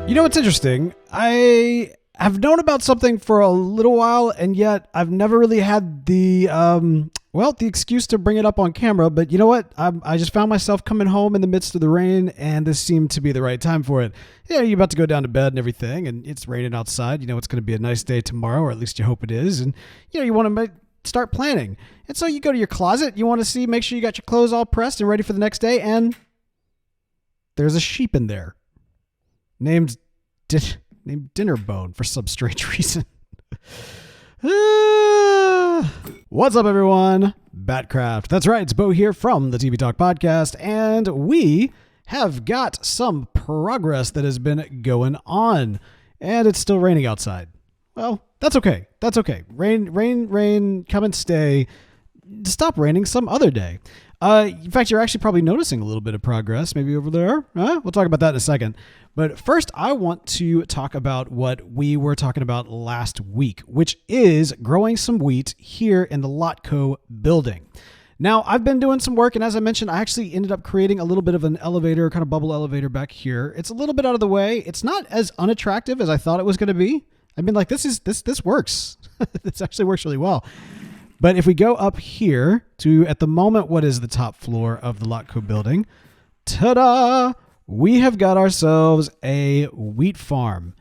You know what's interesting? I have known about something for a little while, and yet I've never really had the the excuse to bring it up on camera. But you know what? I just found myself coming home in the midst of the rain, and this seemed to be the right time for it. Yeah, you're about to go down to bed and everything, and it's raining outside. You know it's going to be a nice day tomorrow, or at least you hope it is. And you want to start planning. And so you go to your closet. You want to make sure you got your clothes all pressed and ready for the next day. And there's a sheep in there, named Dinnerbone for some strange reason. What's up, everyone? BATCRAFT. That's right, it's Bo here from the TV Talk Podcast, and we have got some progress that has been going on, and it's still raining outside. Well, that's okay. That's okay. Rain, come and stay. Stop raining some other day. In fact, you're actually probably noticing a little bit of progress, maybe over there. We'll talk about that in a second. But first, I want to talk about what we were talking about last week, which is growing some wheat here in the Lotco building. Now, I've been doing some work, and as I mentioned, I actually ended up creating a little bit of an elevator, kind of bubble elevator back here. It's a little bit out of the way. It's not as unattractive as I thought it was going to be. I mean, like, this works. This actually works really well. But if we go up here to, at the moment, what is the top floor of the Lotco building? Ta-da! We have got ourselves a wheat farm.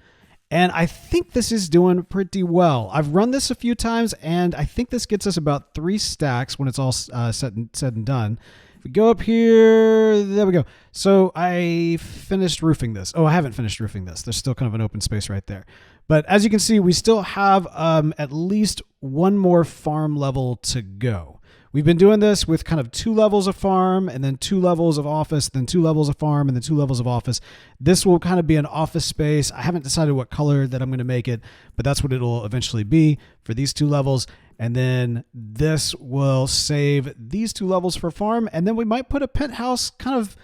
And I think this is doing pretty well. I've run this a few times, and I think this gets us about 3 stacks when it's all said and done. If we go up here, there we go. So I finished roofing this. Oh, I haven't finished roofing this. There's still kind of an open space right there. But as you can see, we still have at least one more farm level to go. We've been doing this with kind of 2 levels of farm, and then 2 levels of office, then 2 levels of farm, and then 2 levels of office. This will kind of be an office space. I haven't decided what color that I'm going to make it, but that's what it'll eventually be for these 2 levels. And then this will save these 2 levels for farm, and then we might put a penthouse kind of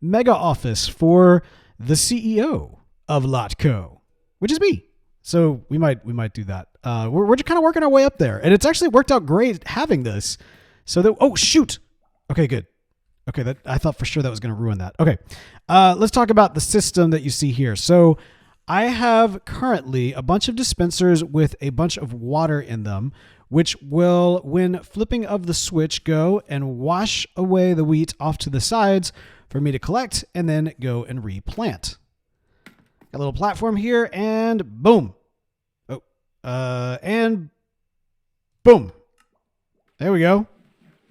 mega office for the CEO of Lotco, which is me. So we might do that. We're just kind of working our way up there, and it's actually worked out great having this. So that, oh shoot. Okay, good. Okay, that I thought for sure that was going to ruin that. Okay, let's talk about the system that you see here. So I have currently a bunch of dispensers with a bunch of water in them, which will, when flipping of the switch, go and wash away the wheat off to the sides for me to collect and then go and replant. Got a little platform here, and boom. Oh, and boom. There we go.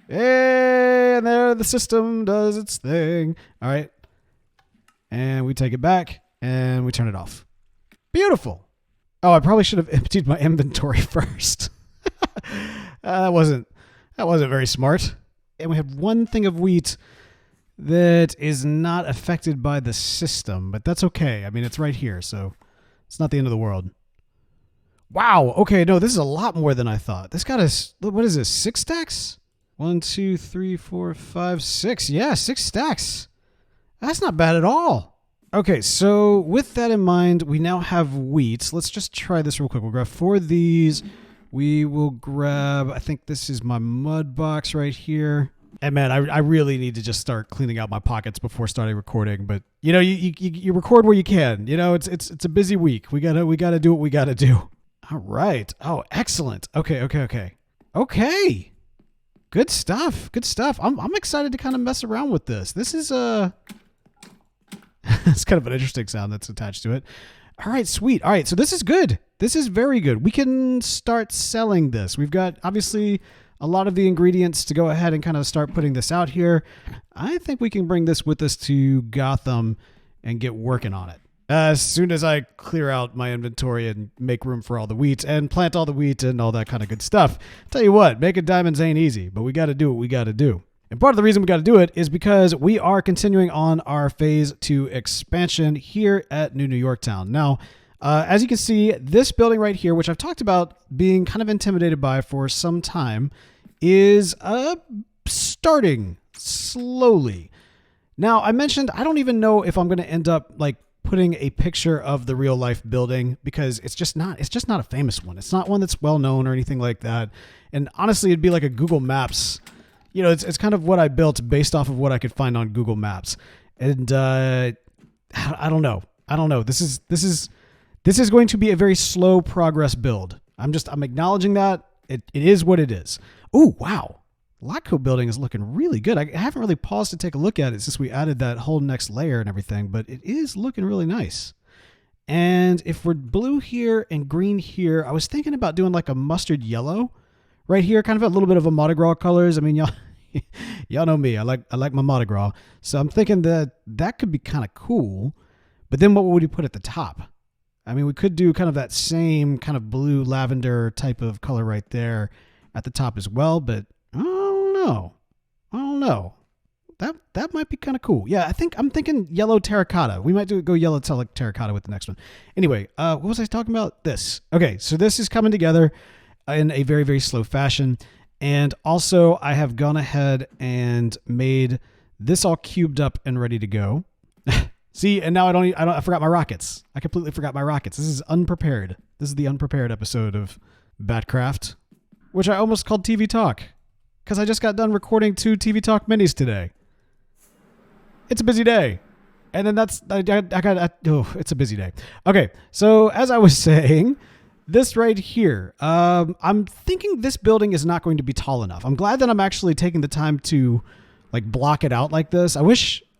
And there the system does its thing. All right. And we take it back and we turn it off. Beautiful. Oh, I probably should have emptied my inventory first. That wasn't very smart. And we have one thing of wheat that is not affected by the system, but that's okay. I mean, it's right here, so it's not the end of the world. Wow. Okay. No, this is a lot more than I thought. This got us, what is this? 6 stacks? 1, 2, 3, 4, 5, 6. Yeah, 6 stacks. That's not bad at all. Okay, so with that in mind, we now have wheat. Let's just try this real quick. We'll grab 4 of these. We will grab, I think this is my mud box right here. And man, I really need to just start cleaning out my pockets before starting recording. But you know, you record where you can. You know, it's a busy week. We gotta do what we gotta do. All right. Oh, excellent. Okay. Good stuff. I'm excited to kind of mess around with this. This is it's kind of an interesting sound that's attached to it. All right, sweet. All right, so this is good. This is very good. We can start selling this. We've got obviously a lot of the ingredients to go ahead and kind of start putting this out here. I think we can bring this with us to Gotham and get working on it. As soon as I clear out my inventory and make room for all the wheat and plant all the wheat and all that kind of good stuff. Tell you what, making diamonds ain't easy, but we got to do what we got to do. And part of the reason we got to do it is because we are continuing on our phase 2 expansion here at New Yorktown. Now, as you can see, this building right here, which I've talked about being kind of intimidated by for some time, is starting slowly. Now, I mentioned I don't even know if I'm going to end up like putting a picture of the real life building because it's just not a famous one. It's not one that's well known or anything like that. And honestly, it'd be like a Google Maps. You know, it's kind of what I built based off of what I could find on Google Maps. And I don't know. I don't know. This is going to be a very slow progress build. I'm acknowledging that it is what it is. Oh, wow. Lock building is looking really good. I haven't really paused to take a look at it since we added that whole next layer and everything, but it is looking really nice. And if we're blue here and green here, I was thinking about doing like a mustard yellow right here, kind of a little bit of a Mardi Gras colors. I mean, y'all know me. I like my Mardi Gras. So I'm thinking that could be kind of cool. But then what would we put at the top? I mean, we could do kind of that same kind of blue lavender type of color right there at the top as well, but I don't know. That might be kind of cool. Yeah, I'm thinking yellow terracotta. We might go yellow terracotta with the next one. Anyway, what was I talking about? This. Okay, so this is coming together in a very, very slow fashion. And also I have gone ahead and made this all cubed up and ready to go. See, and now I forgot my rockets. I completely forgot my rockets. This is unprepared. This is the unprepared episode of BATCRAFT, which I almost called TV Talk because I just got done recording 2 TV Talk minis today. It's a busy day. And then it's a busy day. Okay. So as I was saying, this right here, I'm thinking this building is not going to be tall enough. I'm glad that I'm actually taking the time to like block it out like this.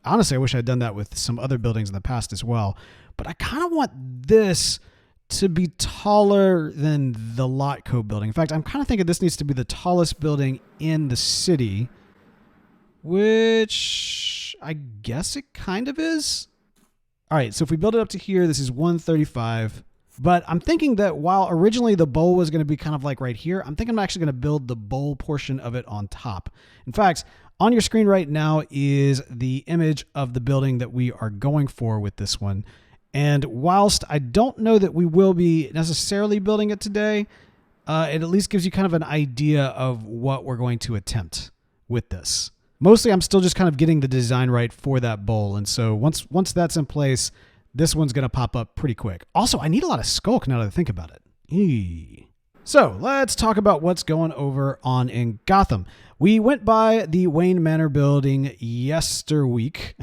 Honestly, I wish I'd done that with some other buildings in the past as well, but I kind of want this to be taller than the Lotco building. In fact, I'm kind of thinking this needs to be the tallest building in the city, which I guess it kind of is. All right, so if we build it up to here, this is 135. But I'm thinking that while originally the bowl was going to be kind of like right here, I'm thinking I'm actually going to build the bowl portion of it on top. In fact, on your screen right now is the image of the building that we are going for with this one. And whilst I don't know that we will be necessarily building it today, it at least gives you kind of an idea of what we're going to attempt with this. Mostly I'm still just kind of getting the design right for that bowl. And so once that's in place, this one's going to pop up pretty quick. Also, I need a lot of skulk now that I think about it. Eee. So let's talk about what's going over on in Gotham. We went by the Wayne Manor building yesterweek,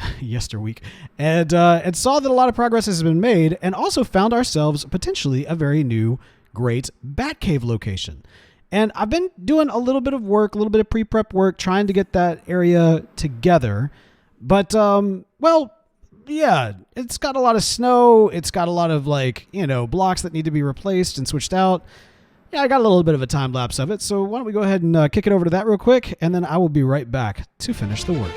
and saw that a lot of progress has been made, and also found ourselves potentially a very new, great Batcave location. And I've been doing a little bit of work, a little bit of pre-prep work, trying to get that area together. But, well, yeah, it's got a lot of snow. It's got a lot of blocks that need to be replaced and switched out. Yeah, I got a little bit of a time lapse of it. So why don't we go ahead and kick it over to that real quick, and then I will be right back to finish the work.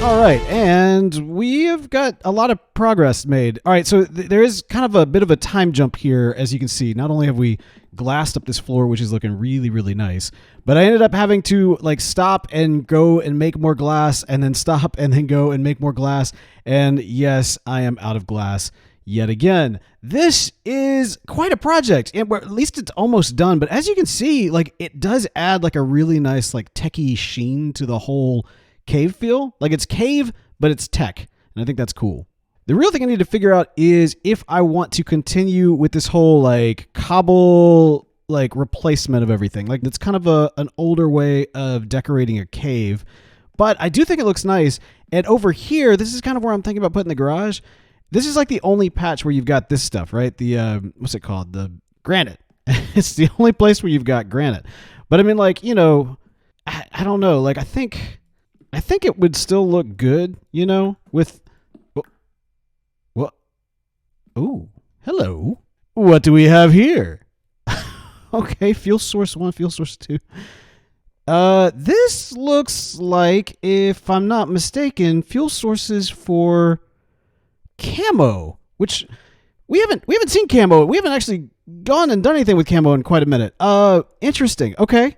All right, and we have got a lot of progress made. All right, so there is kind of a bit of a time jump here, as you can see. Not only have we glassed up this floor, which is looking really, really nice, but I ended up having to stop and go and make more glass, and then stop and then go and make more glass. And yes, I am out of glass yet again. This is quite a project, and at least it's almost done. But as you can see, it does add a really nice techie sheen to the whole cave feel. It's cave, but it's tech, and I think that's cool. The real thing I need to figure out is if I want to continue with this whole cobble replacement of everything. It's kind of an older way of decorating a cave, but I do think it looks nice. And over here, this is kind of where I'm thinking about putting the garage. This is the only patch where you've got this stuff, right? The what's it called? The granite. It's the only place where you've got granite. But I mean, I don't know. I think it would still look good, with... What? Oh, hello. What do we have here? Okay, fuel source 1, fuel source 2. This looks like, if I'm not mistaken, fuel sources for camo, which we haven't seen camo. We haven't actually gone and done anything with camo in quite a minute. Interesting. Okay.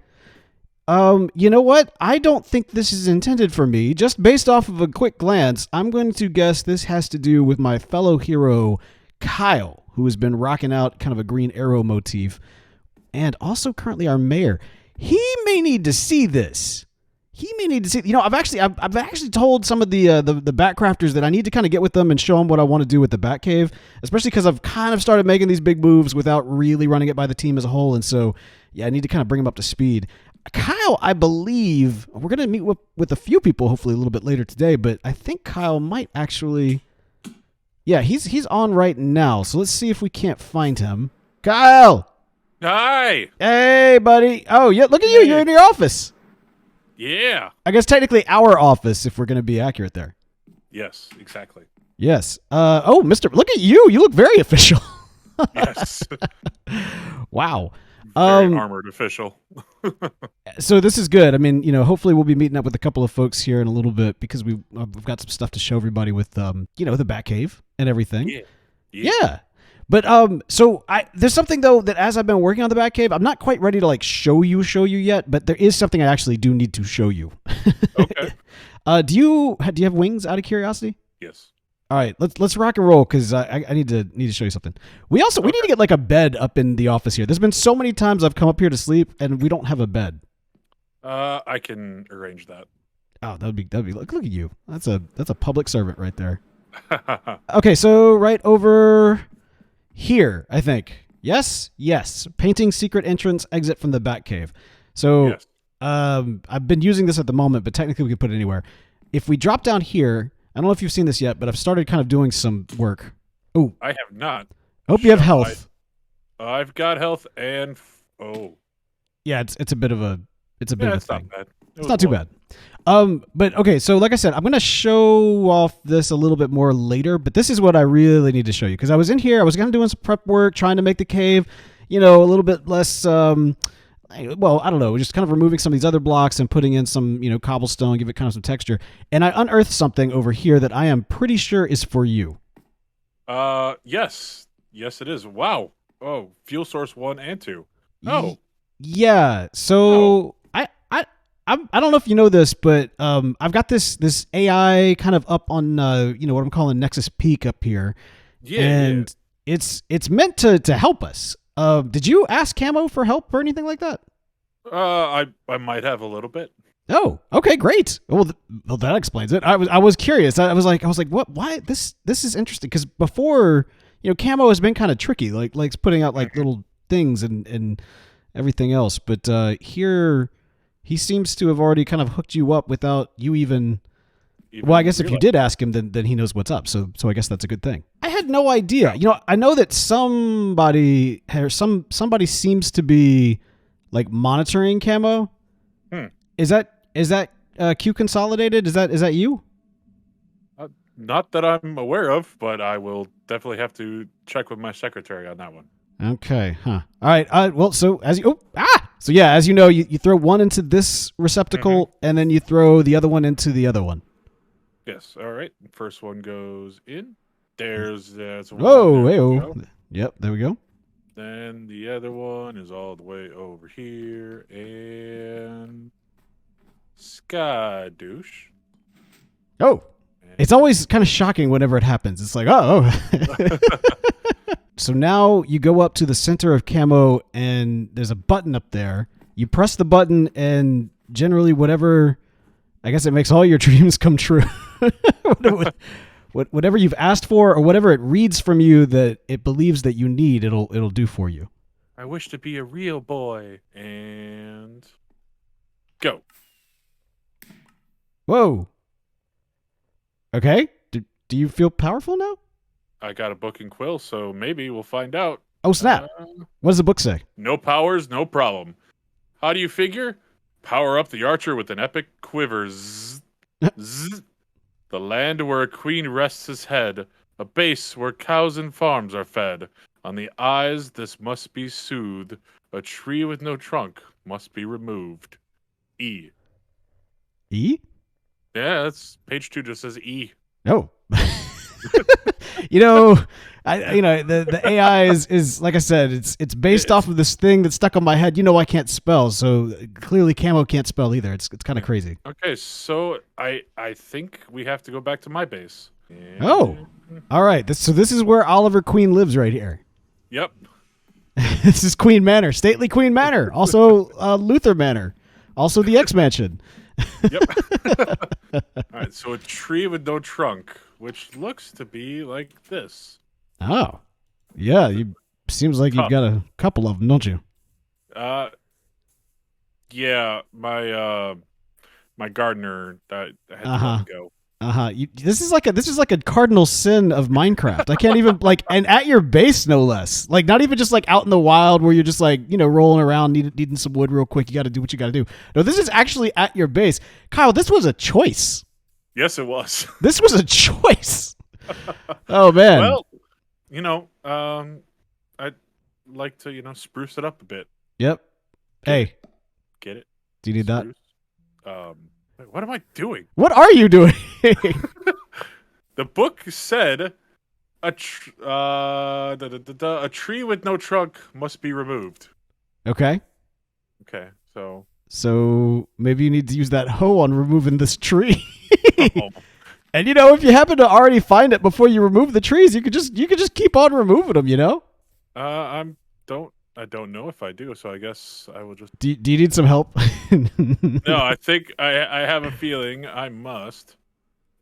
You know what? I don't think this is intended for me. Just based off of a quick glance, I'm going to guess this has to do with my fellow hero, Kyle, who has been rocking out kind of a green arrow motif, and also currently our mayor. He may need to see this. He may need to see. I've actually told some of the Batcrafters that I need to kind of get with them and show them what I want to do with the Batcave, especially because I've kind of started making these big moves without really running it by the team as a whole, and so yeah, I need to kind of bring them up to speed. Kyle, I believe we're going to meet with a few people hopefully a little bit later today, but I think Kyle might actually. Yeah, he's on right now, so let's see if we can't find him. Kyle. Hi. Hey, buddy. Oh, yeah. Look at you. You're in your office. Yeah. I guess technically our office, if we're going to be accurate there. Yes, exactly. Yes. Mister, look at you. You look very official. Yes. Wow. Very armored official. So this is good. I mean, hopefully we'll be meeting up with a couple of folks here in a little bit because we've got some stuff to show everybody with, the Batcave and everything. Yeah. But so there's something though that as I've been working on the Batcave, I'm not quite ready to like show you yet, but there is something I actually do need to show you. Okay. Do you have wings out of curiosity? Yes. All right, let's rock and roll because I need to show you something. We need to get like a bed up in the office here. There's been so many times I've come up here to sleep and we don't have a bed. I can arrange that. Oh, that'd be look at you. That's a public servant right there. Okay, so right over here, I think. Yes. Painting secret entrance exit from the Batcave. So yes. I've been using this at the moment, but technically we could put it anywhere. If we drop down here, I don't know if you've seen this yet, but I've started kind of doing some work. Oh, I have not. Hope you have health. I've got health and yeah, it's a bit of a thing. Not bad. It's not too bad. But okay, so like I said, I'm gonna show off this a little bit more later, but this is what I really need to show you because I was in here, I was kind of doing some prep work, trying to make the cave, a little bit less. Well, I don't know, just kind of removing some of these other blocks and putting in some, cobblestone, give it kind of some texture. And I unearthed something over here that I am pretty sure is for you. Yes, it is. Wow. Oh, fuel source 1 and 2. Oh, yeah. So I don't know if you know this, but I've got this AI kind of up on what I'm calling Nexus Peak up here, and it's meant to help us. Did you ask Camo for help or anything like that? I might have a little bit. Oh, okay, great. Well, that explains it. I was curious. I was like, what? Why? This is interesting because before, Camo has been kind of tricky, like putting out like little things and everything else. But here, he seems to have already kind of hooked you up without you even. Well, I guess if you did ask him, then he knows what's up. So I guess that's a good thing. I had no idea. I know that somebody seems to be like monitoring Camo. Is that Q Consolidated? Is that you? Not that I'm aware of, but I will definitely have to check with my secretary on that one. Okay. Huh. All right. Well, so as you know, you throw one into this receptacle and then you throw the other one into the other one. Yes. All right. First one goes in. That's one. Whoa. Hey-oh. Yep. There we go. Then the other one is all the way over here. And Skadoosh. Oh. It's always kind of shocking whenever it happens. It's like, oh. So now you go up to the center of Camo and there's a button up there. You press the button and generally whatever, I guess it makes all your dreams come true. Whatever you've asked for or whatever it reads from you that it believes that you need, it'll do for you. I wish to be a real boy. And go. Whoa. Okay. Do you feel powerful now? I got a book and quill, so maybe we'll find out. Oh, snap. What does the book say? No powers, no problem. How do you figure? Power up the archer with an epic quiver. Zzz. Zzz. The land where a queen rests his head. A base where cows and farms are fed. On the eyes, this must be soothed. A tree with no trunk must be removed. E. E? Yeah, that's page 2 just says E. Oh. The AI is like I said, it's based off of this thing that's stuck on my head. I can't spell, so clearly Camo can't spell either. It's kind of crazy. Okay, so I think we have to go back to my base. Oh, all right. This is where Oliver Queen lives right here. Yep. This is Queen Manor, stately Queen Manor, also Luther Manor, also the X Mansion. Yep. All right. So a tree with no trunk, which looks to be like this. Oh, yeah. You seems like you've got a couple of them, don't you? Yeah. My gardener that I had to let him go. This is like a cardinal sin of Minecraft. I can't even and at your base, no less. Like, not even just like out in the wild where you're just like, rolling around needing some wood real quick. You got to do what you got to do. No, this is actually at your base, Kyle. This was a choice. Yes, it was. This was a choice. Oh man. Well, I'd like to spruce it up a bit. Yep. Hey, get it? Do you need spruce? that? What am I doing? What are you doing? The book said a tree with no trunk must be removed. Okay. Okay, so maybe you need to use that hoe on removing this tree. Oh. And if you happen to already find it before you remove the trees, you could just keep on removing them. I don't know if I do, so I guess I will just. Do you need some help? No, I think I have a feeling I must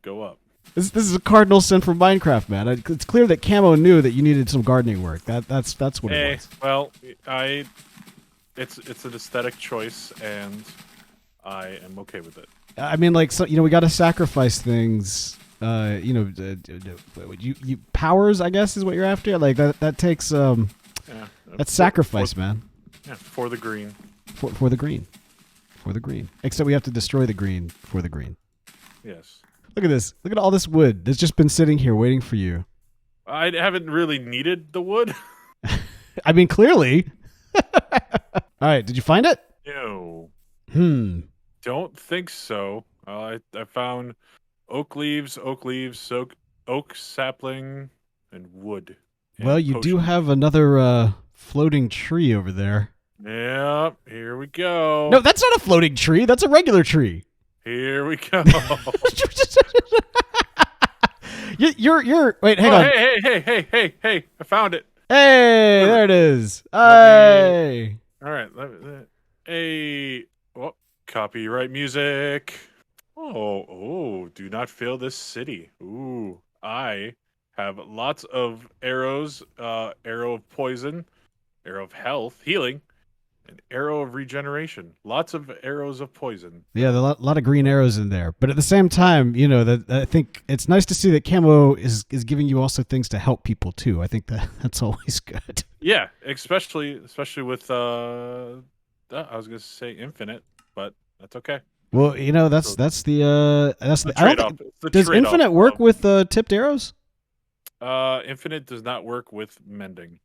go up. This is a cardinal sin from Minecraft, man. It's clear that Camo knew that you needed some gardening work. That's what it was. Well, it's an aesthetic choice, and I am okay with it. I mean, we got to sacrifice things. You powers, I guess, is what you're after. Like that takes that's sacrifice, man. Yeah, for the green. For the green. For the green. Except we have to destroy the green for the green. Yes. Look at this. Look at all this wood that's just been sitting here waiting for you. I haven't really needed the wood. I mean, clearly. All right. Did you find it? No. Don't think so. I found oak leaves, oak sapling, and wood. And well, you do have another floating tree over there. Yeah, here we go. No, that's not a floating tree. That's a regular tree. Here we go. You're wait, hang on. Hey, I found it. Hey, there it is. Hey. All right. Copyright music. Oh, do not fail this city. Ooh, I have lots of arrows, arrow of poison, arrow of health, healing, and arrow of regeneration. Lots of arrows of poison. Yeah, there are a lot of green arrows in there. But at the same time, that I think it's nice to see that Camo is giving you also things to help people too. I think that's always good. Yeah, especially with I was gonna say infinite, but that's okay. Well, that's the trade-off. Does infinite work with tipped arrows? Infinite does not work with mending.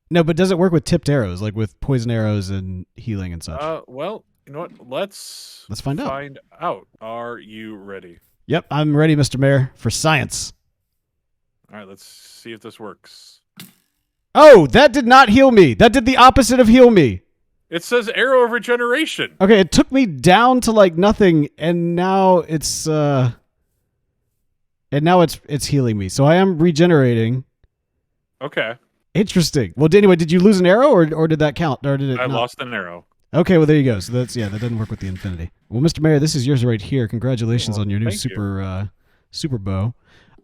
No, but does it work with tipped arrows, like with poison arrows and healing and such? Well, you know what? Let's find out. Are you ready? Yep, I'm ready, Mr. Mayor, for science. All right, let's see if this works. Oh, that did not heal me. That did the opposite of heal me. It says arrow of regeneration. Okay, it took me down to like nothing, and now it's healing me. So I am regenerating. Okay. Interesting. Well, anyway, did you lose an arrow, or did that count, or did it? I lost an arrow. Okay, well there you go. So that doesn't work with the infinity. Well, Mr. Mayor, this is yours right here. Congratulations on your new super bow.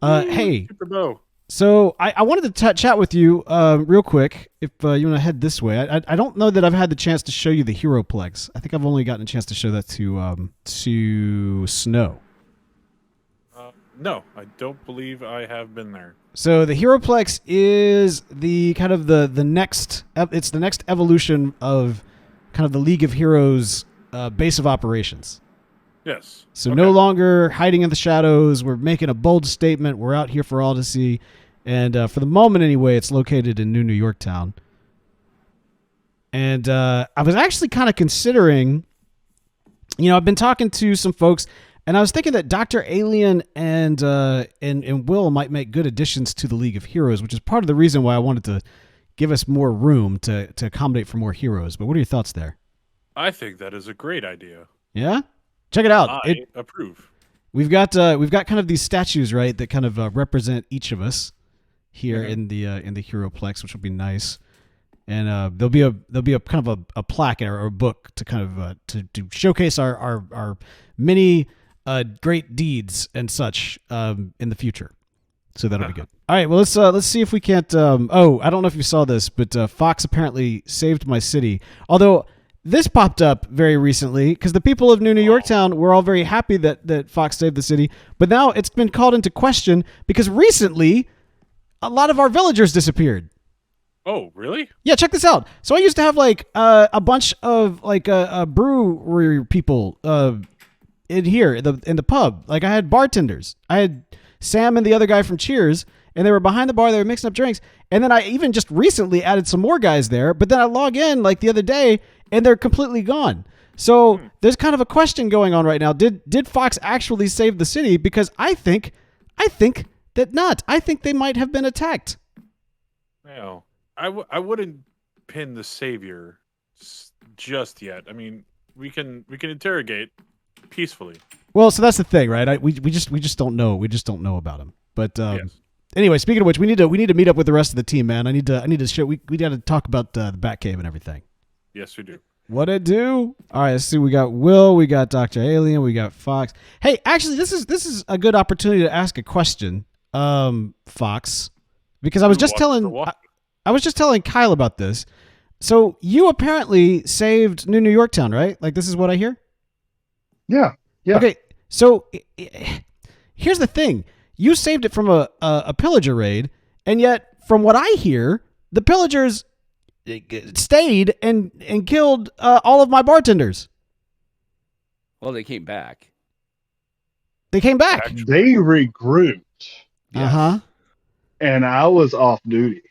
Hey, super bow. So I wanted to chat with you real quick. If you want to head this way, I don't know that I've had the chance to show you the Heroplex. I think I've only gotten a chance to show that to Snow. No, I don't believe I have been there. So the Heroplex is the kind of the next. It's the next evolution of kind of the League of Heroes base of operations. Yes. So no longer hiding in the shadows. We're making a bold statement. We're out here for all to see. And for the moment, anyway, it's located in New Yorktown. And I was actually kind of considering, I've been talking to some folks, and I was thinking that Dr. Alien and Will might make good additions to the League of Heroes, which is part of the reason why I wanted to give us more room to accommodate for more heroes. But what are your thoughts there? I think that is a great idea. Yeah? Check it out. I approve. We've got kind of these statues, right, that kind of represent each of us. here in the Heroplex, which will be nice. And there'll be a kind of a plaque or a book to kind of to showcase our many great deeds and such in the future. So that'll be good. All right, well let's see if we can't. I don't know if you saw this, but Fox apparently saved my city. Although this popped up very recently because the people of New Yorktown were all very happy that Fox saved the city, but now it's been called into question because recently a lot of our villagers disappeared. Oh, really? Yeah, check this out. So I used to have like a bunch of like brewery people in here in the pub. Like I had bartenders. I had Sam and the other guy from Cheers, and they were behind the bar. They were mixing up drinks. And then I even just recently added some more guys there. But then I log in like the other day, and they're completely gone. So there's kind of a question going on right now. Did Fox actually save the city? Because I think that not. I think they might have been attacked. No, I wouldn't pin the savior just yet. I mean, we can interrogate peacefully. Well, so that's the thing, right? We just don't know. We just don't know about him. But Yes. anyway, speaking of which, we need to meet up with the rest of the team, man. I need to show. We got to talk about the Batcave and everything. Yes, we do. What it do? All right, let's see. We got Will, we got Dr. Alien, we got Fox. Hey, actually, this is a good opportunity to ask a question, Fox, because I was just telling Kyle about this. So you apparently saved New Yorktown, right? Like this is what I hear. Yeah. Okay, so here's the thing: you saved it from a pillager raid, and yet, from what I hear, the pillagers stayed and killed all of my bartenders. Well, they came back. They came back. They regrouped. Uh-huh. And I was off duty.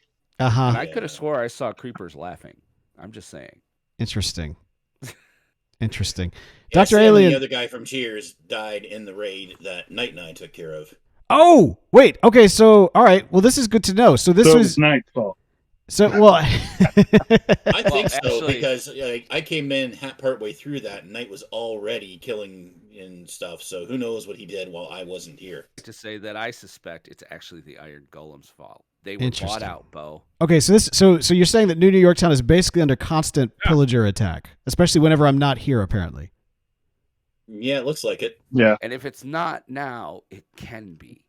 Uh-huh. I could have swore I saw creepers laughing. I'm just saying. Interesting. Interesting. Yeah, Dr. Sam, Alien. the other guy from Cheers, died in the raid that Night and I took care of. Oh, wait. Okay, so all right. Well, this is good to know. So this was Night's fault. so well. I think so actually- because I came in partway through that, and Night was already killing and stuff. So who knows what he did while I wasn't here? To say that I suspect it's actually the Iron Golem's fault. They were bought Interesting. out, Bo. Okay, so you're saying that New Yorktown is basically under constant pillager attack, especially whenever I'm not here, apparently. Yeah, it looks like it. Yeah. And if it's not now, it can be.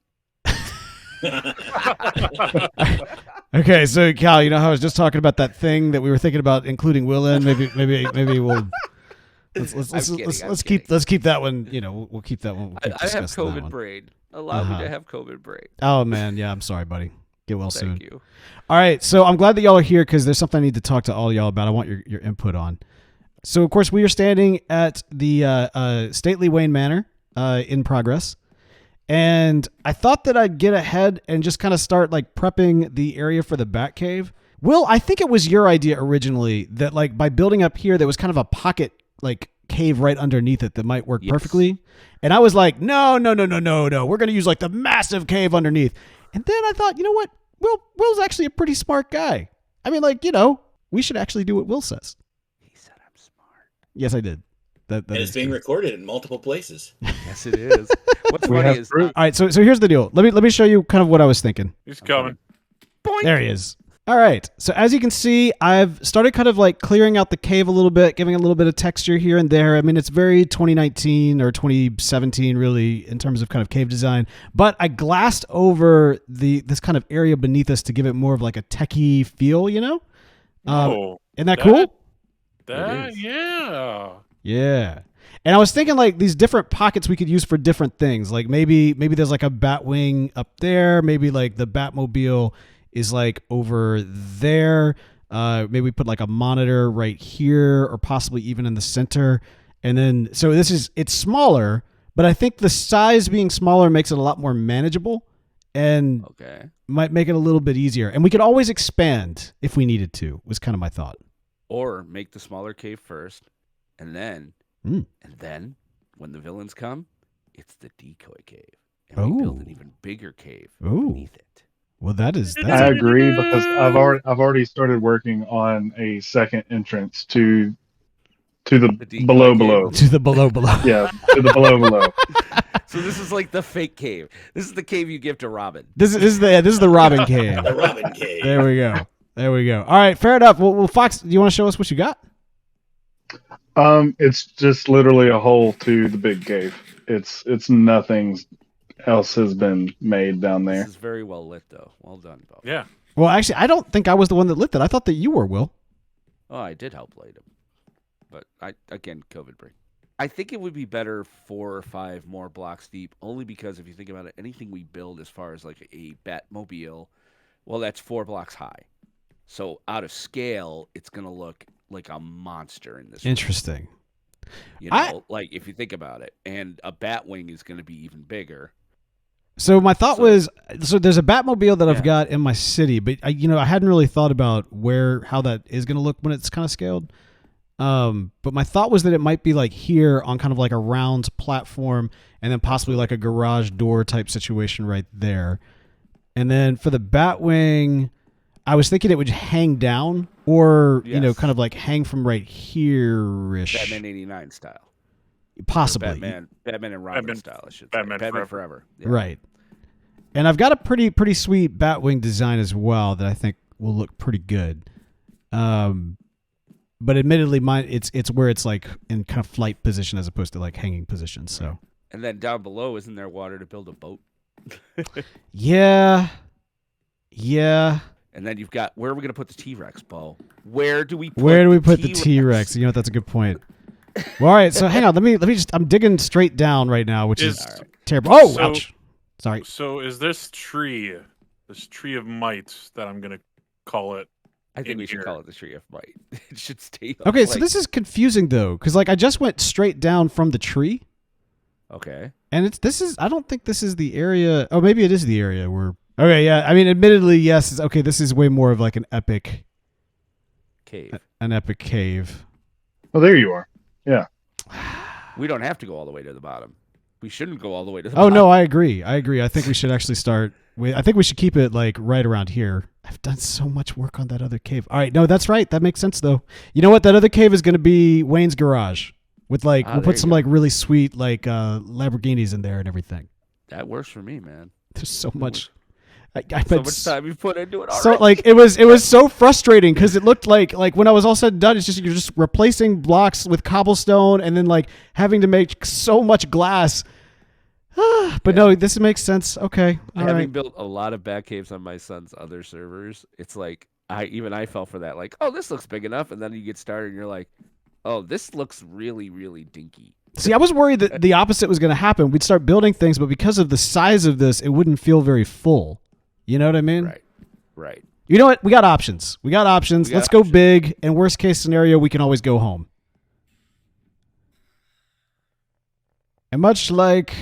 Okay, so Cal, you know how I was just talking about that thing that we were thinking about including Will in? Maybe we'll let's keep that one. You know, we'll keep that one. We'll keep I have discussing that COVID one. brain. Allow me to have COVID brain. Oh man, yeah, I'm sorry, buddy. Get well soon. Thank you. All right, so I'm glad that y'all are here because there's something I need to talk to all y'all about. I want your input on. So of course we are standing at the stately Wayne Manor in progress. And I thought that I'd get ahead and just kind of start like prepping the area for the Batcave. Will, I think it was your idea originally that like by building up here, there was kind of a pocket like cave right underneath it that might work perfectly. And I was like, no. We're going to use like the massive cave underneath. And then I thought, you know what? Will's actually a pretty smart guy. I mean, like, you know, we should actually do what Will says. He said I'm smart. Yes, I did. That And it's being recorded in multiple places. Yes, it is. What's We funny have is proof. All right, so here's the deal. Let me show you kind of what I was thinking. He's coming. There he is. All right. So as you can see, I've started kind of like clearing out the cave a little bit, giving a little bit of texture here and there. I mean, it's very 2019 or 2017 really in terms of kind of cave design, but I glassed over this kind of area beneath us to give it more of like a techie feel, you know? Isn't that cool? Yeah. Yeah. And I was thinking like these different pockets we could use for different things. Like maybe there's like a bat wing up there. Maybe like the Batmobile is like over there. Maybe we put like a monitor right here or possibly even in the center. And then, so it's smaller, but I think the size being smaller makes it a lot more manageable and might make it a little bit easier. And we could always expand if we needed to, was kind of my thought. Or make the smaller cave first, and then when the villains come, it's the decoy cave, and we build an even bigger cave beneath it. Well, that's I agree because I've already started working on a second entrance to the decoy below cave. below. to the below. Yeah, to the below. So this is like the fake cave. This is the cave you give to Robin. This is the Robin cave. The Robin cave. There we go. There we go. All right, fair enough. Well, Fox, do you want to show us what you got? It's just literally a hole to the big cave. It's nothing else has been made down there. This is very well lit, though. Well done, Bo. Yeah. Well, actually, I don't think I was the one that lit it. I thought that you were, Will. Oh, I did help light him. But again, COVID break. I think it would be better 4 or 5 more blocks deep, only because if you think about it, anything we build as far as like a Batmobile, well, that's 4 blocks high. So out of scale, it's going to look like a monster in this. Interesting. You know, like if you think about it, and a Batwing is going to be even bigger. So my thought was, there's a Batmobile that I've got in my city, but I hadn't really thought about how that is going to look when it's kind of scaled. But my thought was that it might be like here on kind of like a round platform, and then possibly like a garage door type situation right there. And then for the Batwing, I was thinking it would hang down, or kind of like hang from right here-ish. Batman '89 style. Possibly. Batman and Robin style, I should say. Batman Forever. Yeah. Right. And I've got a pretty sweet Batwing design as well that I think will look pretty good. But admittedly, it's where it's like in kind of flight position as opposed to like hanging position. So. And then down below, isn't there water to build a boat? Yeah. And then you've got, where are we going to put the T-Rex, Bo? Where do we put the T-Rex? You know, that's a good point. Well, all right, so hang on. Let me just. I'm digging straight down right now, which is terrible. Oh, ouch! Sorry. So is this tree of might that I'm gonna call it? I think we should call it the tree of might. It should stay. Okay, so this is confusing though, because like I just went straight down from the tree. Okay. And I don't think this is the area. Oh, maybe it is the area where. Okay, yeah. I mean, admittedly, yes. Okay, this is way more of like an epic cave. An epic cave. Oh, there you are. Yeah. We don't have to go all the way to the bottom. We shouldn't go all the way to the bottom. Oh, no, I agree. I think we should actually start. I think we should keep it like right around here. I've done so much work on that other cave. All right. No, that's right. That makes sense, though. You know what? That other cave is going to be Wayne's garage with like, we'll put some like really sweet like Lamborghinis in there and everything. That works for me, man. There's so much. So much time you put into it already. So like it was so frustrating because it looked like when I was all said and done, you're just replacing blocks with cobblestone and then like having to make so much glass. But no, this makes sense. Okay, having built a lot of bat caves on my son's other servers, it's like I fell for that. Like, oh, this looks big enough, and then you get started, and you're like, oh, this looks really, really dinky. See, I was worried that the opposite was going to happen. We'd start building things, but because of the size of this, it wouldn't feel very full. You know what I mean? Right. You know what? We got options. Let's go big. And worst case scenario, we can always go home. And much like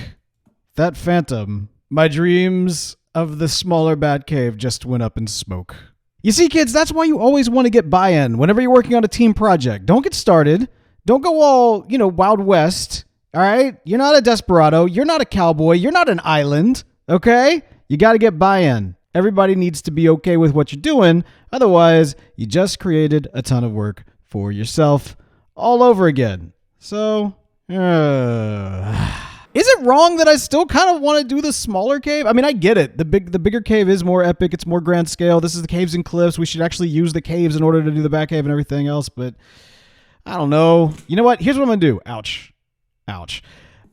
that phantom, my dreams of the smaller Batcave just went up in smoke. You see, kids, that's why you always want to get buy-in whenever you're working on a team project. Don't get started. Don't go all, Wild West. All right? You're not a desperado. You're not a cowboy. You're not an island. Okay? You got to get buy-in. Everybody needs to be okay with what you're doing. Otherwise, you just created a ton of work for yourself all over again. So, is it wrong that I still kind of want to do the smaller cave? I mean, I get it. The bigger cave is more epic. It's more grand scale. This is the caves and cliffs. We should actually use the caves in order to do the Batcave and everything else. But I don't know. You know what? Here's what I'm gonna do. Ouch.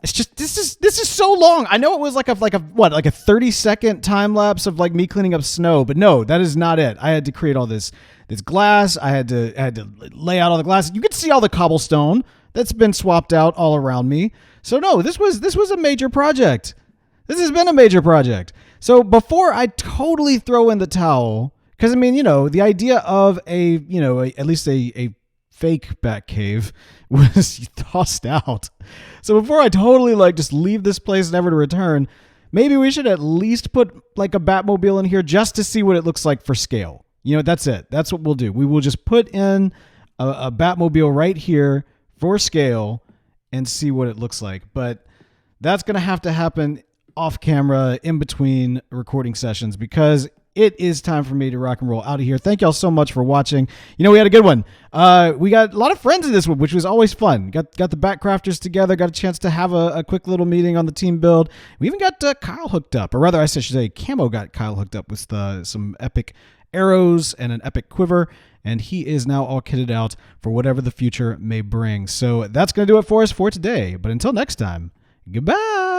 It's just this is so long. I know it was like a 30-second time lapse of like me cleaning up snow, but no, that is not it. I had to create all this glass. I had to lay out all the glass. You could see all the cobblestone that's been swapped out all around me. So no, this was a major project. This has been a major project. So before I totally throw in the towel, because I mean, the idea of at least a fake Batcave was tossed out. So before I totally like just leave this place never to return, maybe we should at least put like a Batmobile in here just to see what it looks like for scale. That's it. That's what we'll do. We will just put in a Batmobile right here for scale and see what it looks like. But that's going to happen off camera in between recording sessions because it is time for me to rock and roll out of here. Thank y'all so much for watching. We had a good one. We got a lot of friends in this one, which was always fun. Got the Batcrafters together, got a chance to have a quick little meeting on the team build. We even got Kyle hooked up, or rather I should say Camo got Kyle hooked up with some epic arrows and an epic quiver, and he is now all kitted out for whatever the future may bring. So that's going to do it for us for today. But until next time, goodbye.